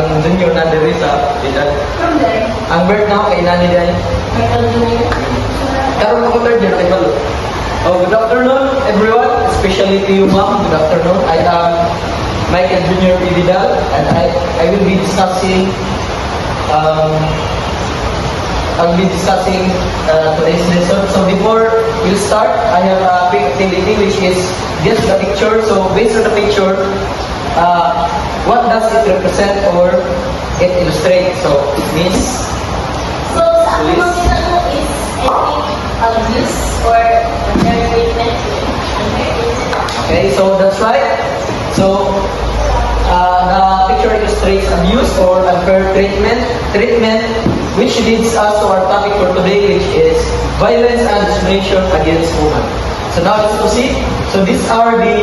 ang junior na diri sa Bidal. From there, Ang bird na kay nani dai. Michael Jr. Karon ako third year kay Balo. Oh, good afternoon everyone, especially to you ma'am. Good afternoon. I am Michael Jr. Vidal and I will be discussing today's lesson. So before we start, I have a quick activity which is guess the picture. So based on the picture, what does it represent or it illustrate? So Miss, So, sa ako makita ko is, I think, abuse or unfair treatment. okay, so that's right. So the picture illustrates abuse or unfair treatment, which leads us to our topic for today, which is violence and discrimination against women. So now let's proceed. So these are the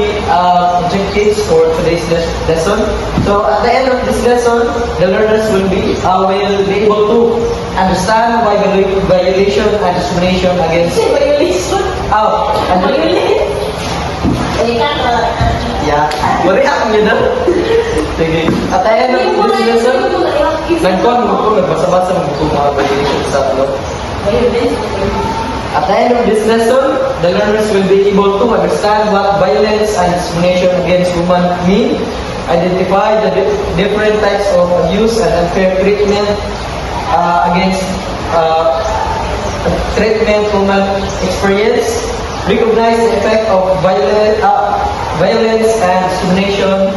objectives for today's lesson. So at the end of this lesson, the learners will be able to understand violation and discrimination against. Violation? Oh, and Violation? Eh, yeah. Wala akong yun na. Sige. At the end of this lesson, nagkuhan mo ko, nagbasa-basa mo ko mga violation sa ano. At the end of this lesson, the learners will be able to understand what violence and discrimination against women mean, identify the different types of abuse and unfair treatment against treatment women experience, recognize the effect of violence and discrimination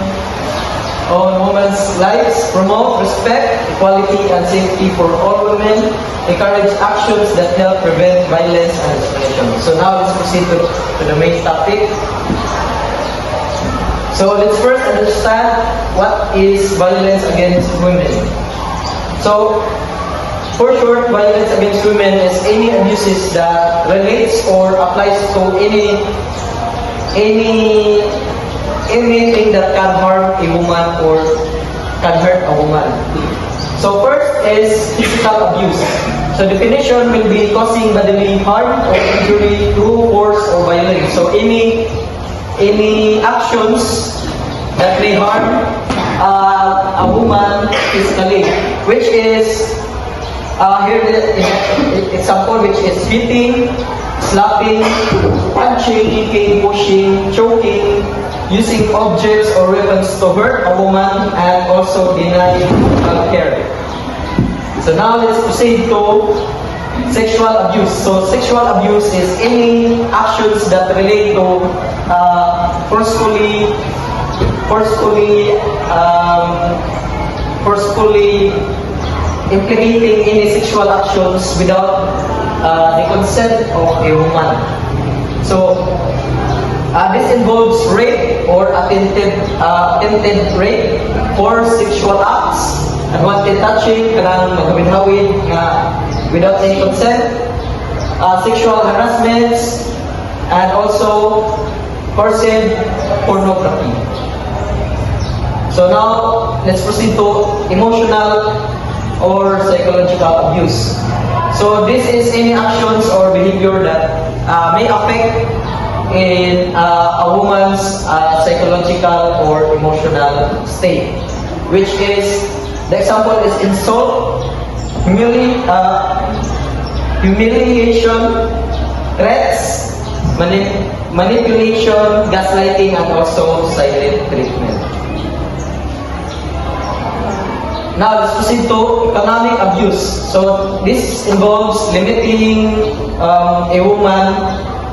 on women's lives, promote respect, equality, and safety for all women, encourage actions that help prevent violence and discrimination. So now let's proceed to the main topic. So let's first understand what is violence against women. So, for short, violence against women is any abuses that relates or applies to anything that can harm a woman or can hurt a woman. So first is physical abuse. So definition will be causing bodily harm or injury through force or violence. So any actions that may harm a woman physically, which is here the example, which is beating, slapping, punching, kicking, pushing, choking, using objects or weapons to hurt a woman, and also denying medical care. So now let's proceed to sexual abuse. So sexual abuse is any actions that relate to forcefully implicating any sexual actions without the consent of a woman. So this involves rape or attempted rape, or sexual acts, unwanted touching, kanang magkabinhawid without any consent, sexual harassments, and also forced pornography. So now let's proceed to emotional or psychological abuse. So this is any actions or behavior that may affect in a woman's psychological or emotional state, which is, the example is insult, humiliation, threats, manipulation, gaslighting, and also silent treatment. Now let's proceed to economic abuse. So this involves limiting a woman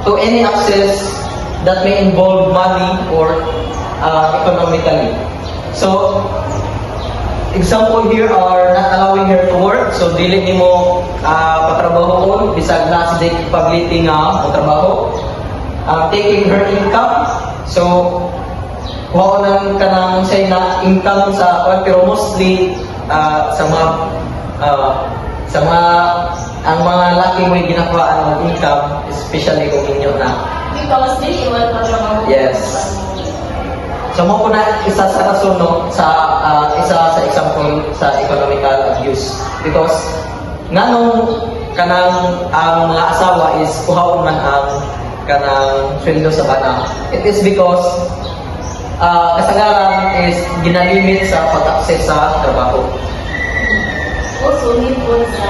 to any access that may involve money or economically. So, example here are not allowing her to work. So, dili nimo patrabaho bisag na sa pagliting nga trabaho. Taking her income. So, kuha nang kanang say na income sa pero mostly sa mga ang mga laki mo ginakuhaan ng income, especially kung inyo na. Because they iwan pa trabaho. Yes. So mo ko na isa sa rason no, isa sa example sa economical abuse, because nganong kanang ang mga asawa is kuhaon man ang kanang sweldo sa bana. It is because kasagaran is ginalimit sa pag-access sa trabaho. Also, need po sa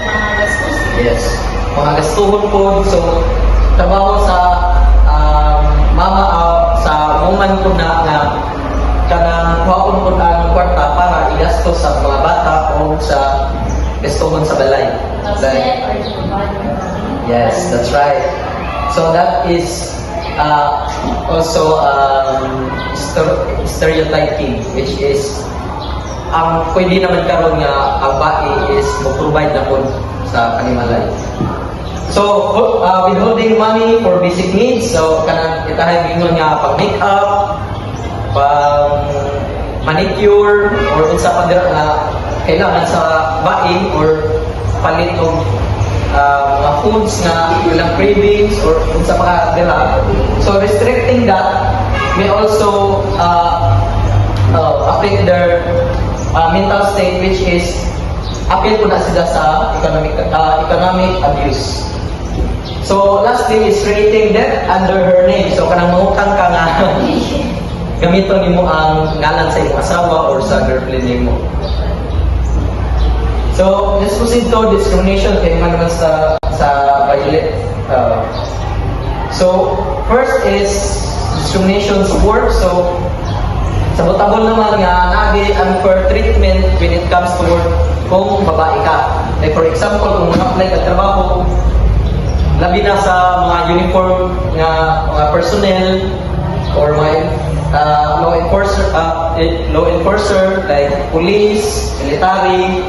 mga gastos. Yes. Mga gastuhon po. So, trabaho sa sa woman ko na kanang kuhaon ko ang kwarta para igastos sa mga bata o sa gastuhon sa balay. Set or provider. Yes, that's right. So that is also stereotyping, which is ang pwede naman karon nga ang bae is mo-provide na po sa kanimalay. So, withholding money for basic needs. So, kanang itahay gingon nga pang make-up, pang manicure, or unsa pa dira nga kailangan sa bae or palit og mga foods na ilang cravings or unsa pa dira. So, restricting that may also affect their mental state, which is appeal po na sila sa economic abuse. So, lastly is creating debt under her name. So, kanang mangutang ka nga gamiton nimo ang ngalan sa iyong asawa or sa girlfriend nimo. So, let's proceed to discrimination kay naman sa Violet. So, first is discrimination sa work. So, sa butabol naman nga nagi unfair treatment when it comes to work kung babae ka. Like for example, kung mag-apply ka trabaho, labi na sa mga uniform nga mga personnel or mga law enforcer like police, military,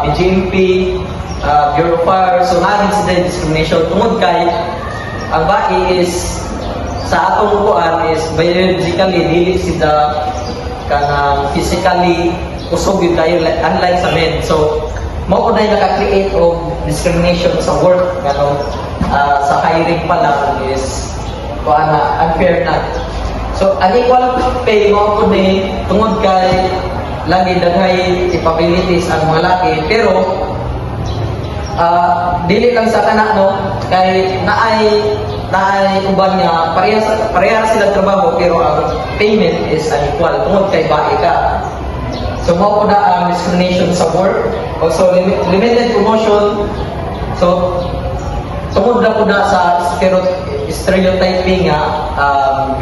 BGMP, Bureau of Fire. So naging sila discrimination tungod kay ang bae is sa atong kuan is biologically dili sila kanang physically kusog yun kayo unlike sa men. So mao ko na naka-create og discrimination sa work ngano sa hiring pa lang is kuan na unfair na. So unequal pay mao ko ni tungod kay lagi daghay capabilities ang mga laki pero dili lang sa kana no kay naay uban nga pareha sila trabaho pero ang payment is unequal tungod kay bae ka. So mao po na ang discrimination sa work. Also limited promotion. So tungod na po na sa stereotyping nga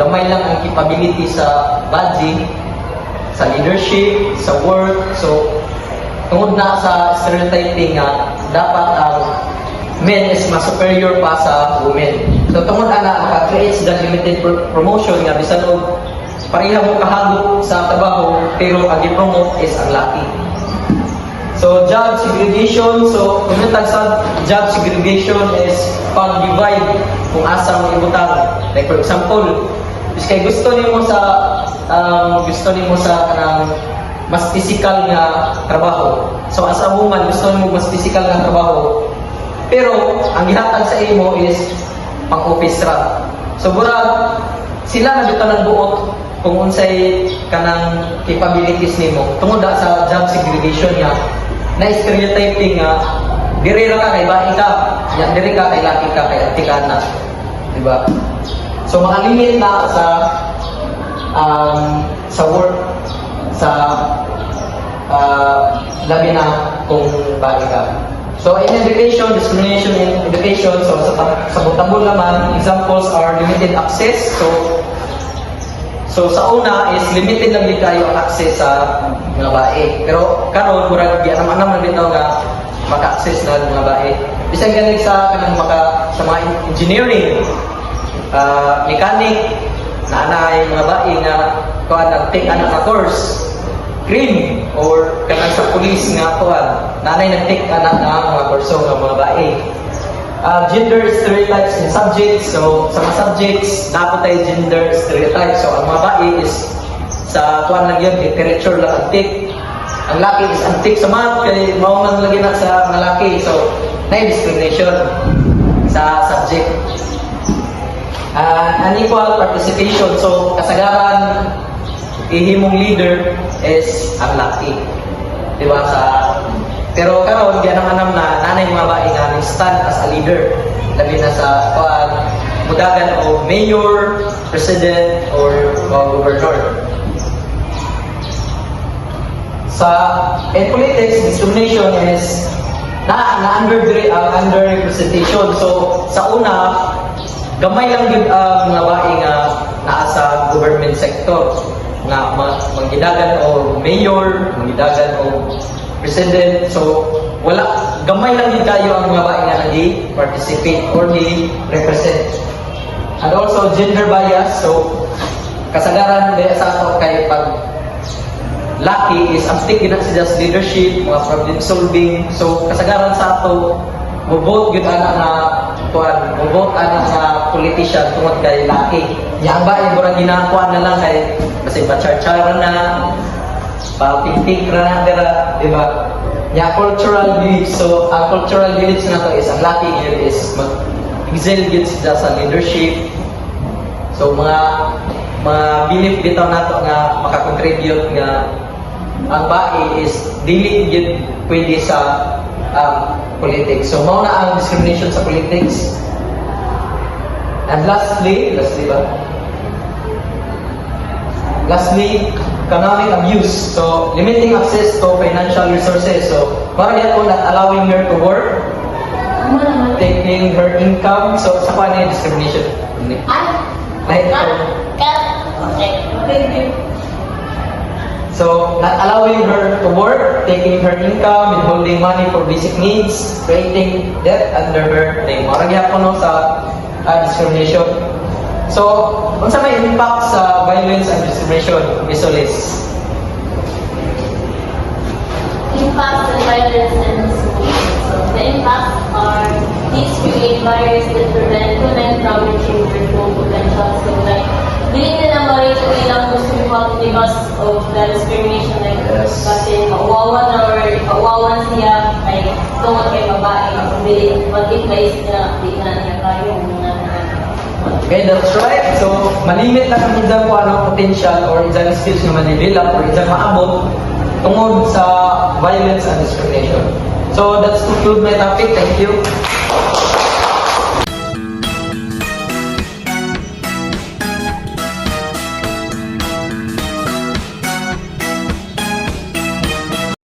gamay lang ang capability sa badging, sa leadership, sa work. So tungod na sa stereotyping nga dapat ang men is mas superior pa sa women. So tungod ana maka-create sa limited promotion nga bisan og pareha mo kahagop sa trabaho pero ang i-promote is ang laki. So job segregation, so kung sa job segregation is pag-divide kung asa mo ibutang. Like for example, kay gusto nimo sa mas physical nga trabaho. So as a woman gusto nimo mas physical nga trabaho. Pero ang gihatag sa imo is pang office ra. So burag sila na bitaw ng buot kung unsay kanang capabilities nimo tungod sa job segregation niya na stereotyping nga diri ra ka kay bae ka ya diri ka kay laki ka kay ati ka na, di ba? So mga limit na sa work sa labi na kung bae ka. So in education, discrimination in education, so sa butambol naman examples are limited access. So sa una is limited lang din kayo ang access sa mga bae. Pero karon murag di anam-anam lang dito nga maka-access na mga bae. Bisan ganig sa kanang sa mga engineering, mechanic, naanay mga bae nga kuan nag-take anak na course, green or kanang sa police nga kuan naanay nag-take anak na mga kurso nga mga bae. Gender stereotypes in subjects. So, sa mga subjects, dapat tayo gender stereotypes. So, ang mga bae is sa kuwan lang yun, literature lang antik. Ang laki is antik sa math, kaya mauman lagi na sa mga laki. So, na-discrimination sa subject. Unequal participation. So, kasagaran, ihimong leader is ang laki. Diba? Pero karon di anam-anam na nanay mga bae nga stand as a leader labi na sa mudagan o mayor, president, or governor. In politics, discrimination is underrepresentation. So, sa una, gamay lang yun ang mga bae nga naa sa government sector nga manggidagan o mayor, manggidagan o president. So, gamay lang yun kayo ang mga bae nga nag-participate or represent. And also, gender bias. So, kasagaran dahil sa ato kay pag laki is ang stick gina siya sa leadership, mga problem solving. So kasagaran sa ato, mo-vote gyud mo-vote ana nga politician tungod kay laki. Yang ba murag ginakuha na lang kay kasi bachar-chara na, pa-pink ra na dira, di ba? Ya cultural beliefs. So ang cultural beliefs na to is ang laki gyud is mag-excel gyud siya sa leadership. So mga belief bitaw nato nga makakontribute nga ang bae is dili gyud pwede sa politics. So mao na ang discrimination sa politics. And lastly, economic abuse. So limiting access to financial resources. So para po not allowing her to work, taking her income. So sa kanya discrimination. So, not allowing her to work, taking her income, withholding money for basic needs, creating debt under her name. Marag yapon no sa discrimination. So, unsa may impact sa violence and discrimination, Ms. Solis? Impacts and violence and discrimination. So, the impacts are these create barriers that prevent women from reaching their full potential. So, like, dili nila ma-reach ang ilang gusto because of the discrimination. Like, Yes. kasi mauwawan siya ay tungkol kay babae. Dili, mag-advise na di na niya kayo mga Okay, that's right. So, malimit lang ang isang potential or isang skills na ma-develop or isang maabot tungod sa violence and discrimination. So, that's conclude my topic. Thank you.